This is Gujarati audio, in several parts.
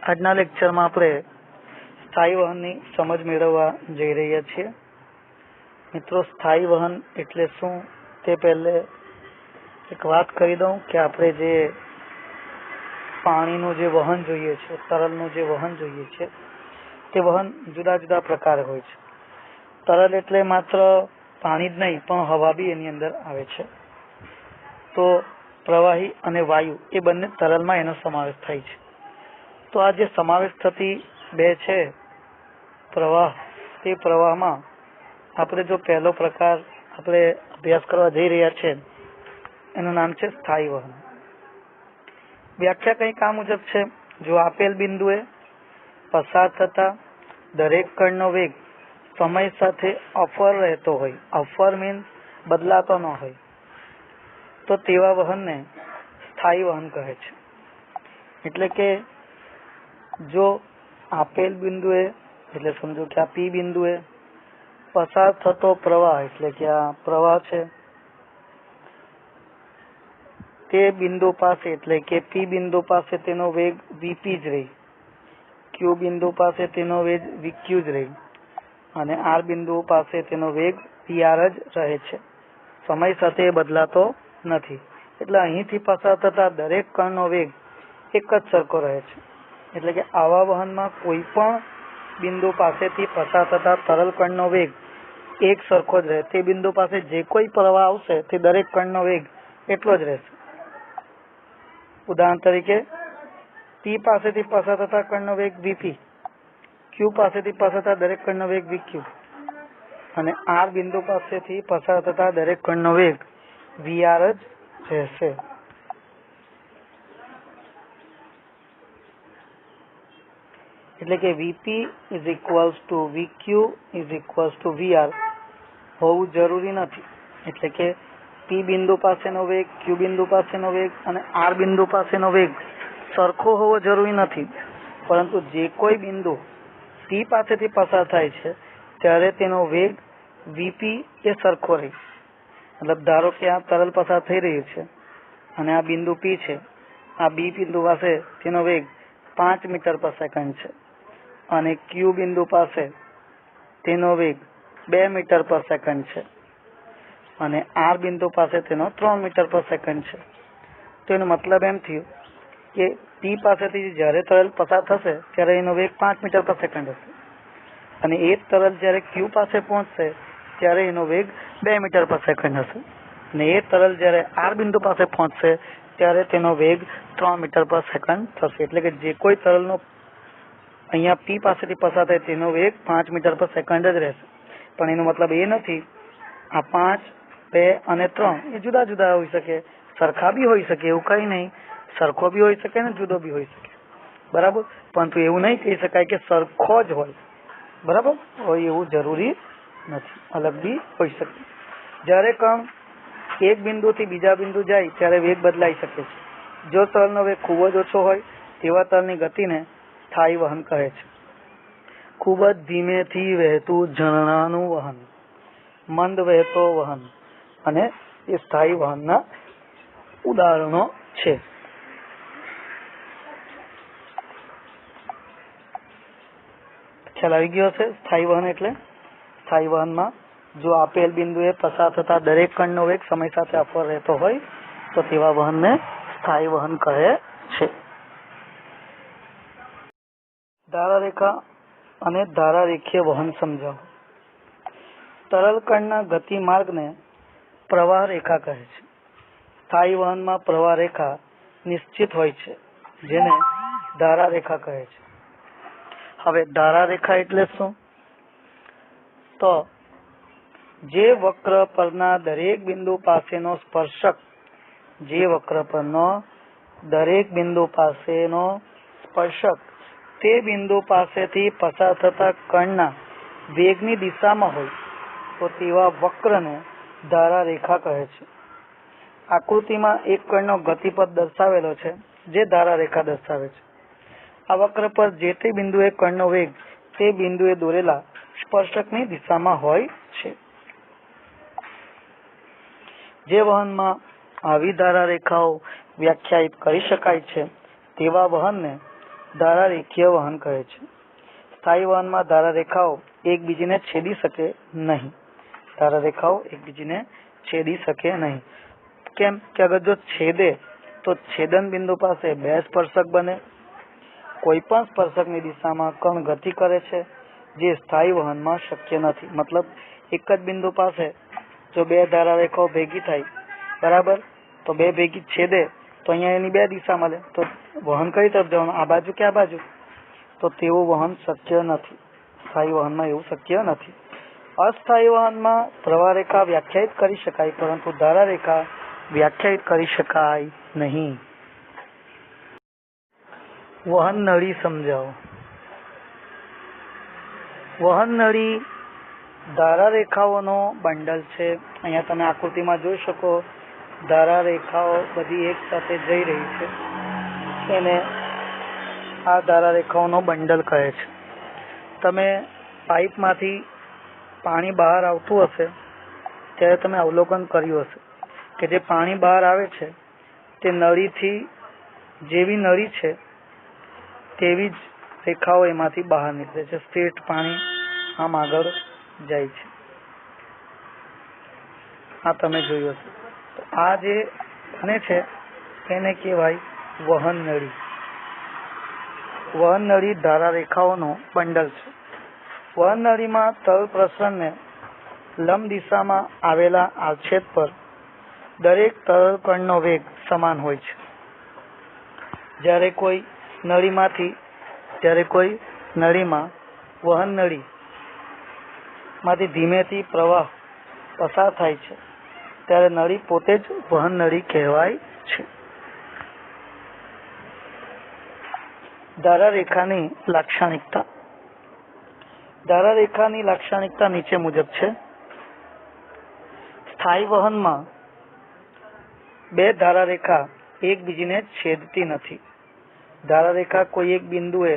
આજના લેક્ચરમાં આપણે સ્થાયી વહનની સમજ મેળવવા જઈ રહ્યા છીએ. મિત્રો, સ્થાયી વહન એટલે શું તે પહેલે એક વાત કરી દઉં કે આપણે જે પાણીનું જે વહન જોઈએ છે, તરલનું જે વહન જોઈએ છે, તે વહન જુદા જુદા પ્રકારે હોય છે. તરલ એટલે માત્ર પાણી જ નહીં પણ હવા બી એની અંદર આવે છે. તો પ્રવાહી અને વાયુ એ બંને તરલમાં એનો સમાવેશ થાય છે. તો આ જે સમાવેશ થતી બે છે પ્રવાહ, તે પ્રવાહમાં આપણે જો પહેલો પ્રકાર આપણે અભ્યાસ કરવા જઈ રહ્યા છે એનું નામ છે સ્થાયી વહન. વ્યાખ્યા કંઈક આ મુજબ છે: જો આપેલ બિંદુએ પસાર થતા દરેક કણનો વેગ સમય સાથે અફર રહેતો હોય, અફર મીન્સ બદલાતો ન હોય, તો તેવા વહનને સ્થાયી વહન કહે છે. એટલે કે જો આપેલ બિંદુએ, એટલે સમજો કે આ પી બિંદુએ પસાર થતો પ્રવાહ, એટલે કે આ પ્રવાહ છે, તે બિંદુ પાસે, એટલે કે પી બિંદુ પાસે તેનો વેગ વીપી જ રહી, ક્યુ બિંદુ પાસે તેનો વેગ વીક્યુ જ રહી અને આર બિંદુ પાસે તેનો વેગ વીઆર જ રહે છે. સમય સાથે બદલાતો નથી. એટલે અહીંથી પસાર થતા દરેક કણનો વેગ એક જ સરખો રહે છે. એટલે કે આવા વહનમાં કોઈ પણ બિંદુ પાસેથી પસાર થતા તરલ કણનો વેગ એક સરખો જ રહે. તે બિંદુ પાસે જે કોઈ પ્રવાહ આવશે તે દરેક કણનો વેગ એટલો જ રહેશે. ઉદાહરણ તરીકે, પી પાસેથી પસાર થતા કણનો વેગ વીપી, ક્યુ પાસેથી પસાર થતા દરેક કણનો વેગ વીક્યુ અને આર બિંદુ પાસેથી પસાર થતા દરેક કણનો વેગ વીઆર જ રહેશે. એટલે કે VP is equals to VQ is equals to VR હોવું જરૂરી નથી. એટલે કે પી બિંદુ પાસેનો વેગ, ક્યુ બિંદુ પાસેનો વેગ અને આર બિંદુ પાસેનો વેગ સરખો હોવો જરૂરી નથી. પરંતુ જે કોઈ બિંદુ પી પાસેથી પસાર થાય છે ત્યારે તેનો વેગ વીપી એ સરખો રહે. મતલબ ધારો કે આ તરલ પસાર થઈ રહ્યું છે અને આ બિંદુ પી છે. આ બી બિંદુ પાસે તેનો વેગ 5 મીટર પર સેકન્ડ છે અને ક્યુ બિંદુ પાસે તેનો વેગ 2 મીટર પર સેકન્ડ છે અને આર બિંદુ પાસે તેનો 3 મીટર પર સેકન્ડ છે. તો એનો મતલબ એમ થયું કે પી પાસેથી જ્યારે તરલ પસાર થશે ત્યારે એનો વેગ 5 મીટર પર સેકન્ડ હશે અને એ તરલ જ્યારે ક્યુ પાસે પહોંચશે ત્યારે એનો વેગ 2 મીટર પર સેકન્ડ હશે અને એ તરલ જ્યારે આર બિંદુ પાસે પહોંચશે ત્યારે તેનો વેગ 3 મીટર પર સેકન્ડ થશે. એટલે કે જે કોઈ તરલનો અહીંયા પી પાસેથી પસાર થાય તેનો વેગ 5 મીટર પર સેકન્ડ જ રહેશે. પણ એનો મતલબ એ નથી આ 5, 2 અને 3 એ જુદા જુદા હોઈ શકે, સરખા બી હોઈ શકે, એવું કઈ નહીં. સરખો બી હોઈ શકે ને જુદો બી હોઈ શકે, બરાબર. પરંતુ એવું નહીં કહી શકાય કે સરખો જ હોય, બરાબર. હોય એવું જરૂરી નથી, અલગ બી હોઈ શકે. જ્યારે કણ એક બિંદુથી બીજા બિંદુ જાય ત્યારે વેગ બદલાઈ શકે છે. જો તરલનો વેગ ખૂબ જ ઓછો હોય તેવા તરલની ગતિને સ્થાયી વહન કહે છે. ખૂબ જ ધીમેથી વહેતું ઝરણાનું વહન, મંદ વહેતો વહન અને એ સ્થાયી વહનના ઉદાહરણો છે. ખ્યાલ આવી ગયો હશે સ્થાયી વહન એટલે? સ્થાયી વહનમાં જો આપેલ બિંદુએ પસાર થતા દરેક કણનો વેગ સમય સાથે અફર રહેતો હોય તો તેવા વહનને સ્થાયી વહન કહે છે. ધારારેખા અને ધારારેખીય વહન સમજાવો. તરલ કણના ગતિ માર્ગને પ્રવાહ રેખા કહે છે. સ્થાયી વહનમાં પ્રવાહ રેખા નિશ્ચિત હોય છે, જેને ધારારેખા કહે છે. હવે ધારારેખા એટલે શું? તો જે વક્ર પરના દરેક બિંદુ પાસેનો સ્પર્શક, જે વક્ર પરનો દરેક બિંદુ પાસેનો સ્પર્શક તે બિંદુ પાસેથી પસાર થતા કણના વેગની દિશામાં હોય તો તેવા વક્રને ધારારેખા કહે છે. આકૃતિમાં એક કણનો ગતિપથ દર્શાવેલો છે જે ધારારેખા દર્શાવે છે. આ વક્ર પર જે તે બિંદુએ કણનો વેગ તે બિંદુએ દોરેલા સ્પર્શકની દિશામાં હોય છે. જે વહનમાં આવી ધારારેખાઓ વ્યાખ્યાયિત કરી શકાય છે તેવા વહનને ધારા રેખીય વહન કહે છે। સ્થાયી વહનમાં ધારા રેખાઓ એકબીજીને છેદી શકે નહીં। ધારા રેખાઓ એકબીજીને છેદી શકે નહીં। કેમ કે અગર જો છેદે તો છેદન બિંદુ પાસે બે સ્પર્શક બને। કોઈ પણ સ્પર્શકની દિશામાં કણ ગતિ કરે છે, જે સ્થાયી વહનમાં શક્ય નથી। મતલબ એક જ બિંદુ પાસે જો બે ધારા રેખાઓ ભેગી થાય, બરાબર, તો બે ભેગી છેદે તો અહીંયા એની બે દિશા મળે, તો વહન કઈ તરફ જવાનું, આ બાજુ કે આ બાજુ? તો તેવું વહન શક્ય નથી। સ્થાયી વહનમાં એવું શક્ય નથી। અસ્થાયી વહનમાં પ્રવાહ રેખા વ્યાખ્યાયિત કરી શકાય, પરંતુ ધારા રેખા વ્યાખ્યાયિત કરી શકાય નહીં। વહન નળી સમજાવો। વહન નળી ધારા રેખાઓનો બંડલ છે। અહીંયા તમે આકૃતિમાં જોઈ શકો, ધારા રેખાઓ બધી એક સાથે જઈ રહી છે, એને આ ધારા રેખાઓનો બંડલ કહે છે। તમે પાઇપમાંથી પાણી બહાર આવતું હશે ત્યારે તમે અવલોકન કર્યું હશે કે જે પાણી બહાર આવે છે તે નળીથી, જેવી નળી છે તેવી જ રેખાઓ એમાંથી બહાર નીકળે છે। સ્ટ્રેટ પાણી આમ આગળ જાય છે, આ તમે જોયું હશે। તો આ જે બને છે એને કહેવાય વહન નળી। વહન નળી ધારા રેખાઓનો બંડલ છે। વહન નળીમાં તલ પ્રસરણને લંબ દિશામાં આવેલા આછેદ પર દરેક તરલ કણનો વેગ સમાન હોય છે। જ્યારે કોઈ નળીમાં વહન નળી માંથી ધીમેથી પ્રવાહ પસાર થાય છે ત્યારે નળી પોતે જ વહન નળી કહેવાય છે। ધારા રેખાની લાક્ષણિકતા। ધારા રેખાની લાક્ષણિકતા નીચે મુજબ છે। સ્થાયી વહનમાં બે ધારા રેખા એકબીજીને છેદતી નથી। ધારા રેખા કોઈ એક બિંદુએ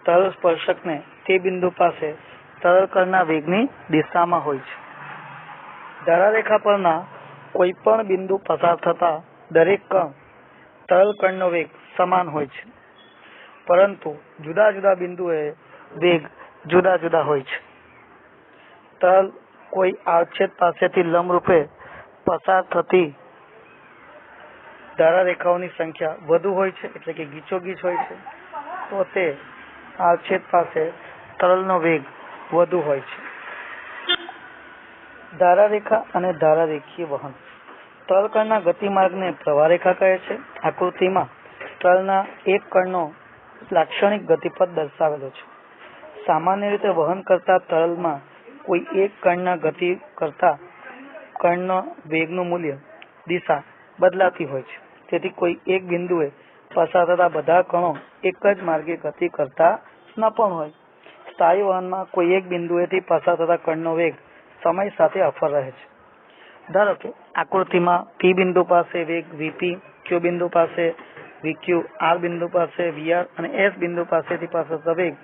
તરલ સ્પર્શકને તે બિંદુ પાસે તરલ કણના વેગની દિશામાં હોય છે। ધારા રેખા પરના કોઈ પણ બિંદુ પસાર થતા દરેક કણ તરલ કણનો વેગ સમાન હોય છે, પરંતુ જુદા જુદા બિંદુએ વેગ જુદા જુદા હોય છે। તરલ કોઈ આછેદ પાસેથી લંબરૂપે પસાર થતી ધારા રેખાઓની સંખ્યા વધુ હોય છે, એટલે કે ગીચોગીચ હોય છે, તો તે આછેદ પાસે તરલનો વેગ વધુ હોય છે। ધારા રેખા અને ધારા રેખીય વહન। તરલ કણના ગતિમાર્ગને પ્રવાહ રેખા કહે છે। આકૃતિમાં તરલના એક કણનો લાક્ષણિક ગતિપથ દર્શાવેલો છે। સામાન્ય રીતે વહન કરતા તરલમાં કોઈ એક કણના ગતિ કરતા કણના વેગનું મૂલ્ય, દિશા બદલાતી હોય છે। તેથી કોઈ એક બિંદુએ પસાર થતા બધા કણો એક જ માર્ગે ગતિ કરતા ન પણ હોય। સ્થાયી વહનમાં કોઈ એક બિંદુએથી પસાર થતા કણનો વેગ સમય સાથે અફર રહે છે। ધારો કે આકૃતિમાં P બિંદુ પાસે વેગ Vp, Q બિંદુ પાસે VQ, R બિંદુ પાસે VR અને S બિંદુ પાસેથી પસાર થતો વેગ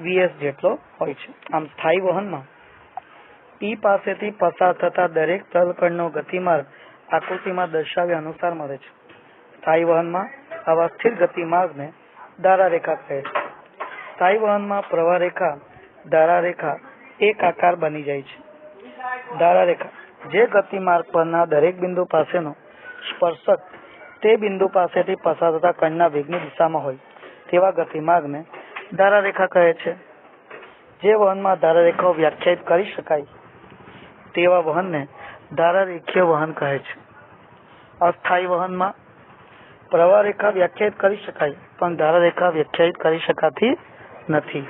VS જેટલો હોય છે। આમ સ્થાયી વહનમાં P પાસેથી પસાર થતા દરેક તરલ કણનો ગતિમાર્ગ આકૃતિમાં દર્શાવ્યા અનુસાર મળે છે। સ્થાયી વહનમાં આવા સ્થિર ગતિમાર્ગને ધારા રેખા કહે છે। સ્થાયી વહનમાં પ્રવાહ રેખા ધારા રેખા એક આકાર બની જાય છે। ધારા રેખા જે ગતિમાર્ગ પરના દરેક બિંદુ પાસેનો સ્પર્શક તે બિંદુ પાસેથી પસાર થતા કણના વેગની દિશામાં હોય તેવા ગતિમાર્ગને ધારા રેખા કહે છે। જે વહનમાં ધારા રેખાઓ વ્યાખ્યાયિત કરી શકાય તેવા વહનને ધારા રેખીય વહન કહે છે। અસ્થાયી વહનમાં પ્રવાહ રેખા વ્યાખ્યાયિત કરી શકાય, પણ ધારા રેખા વ્યાખ્યાયિત કરી શકાતી નથી।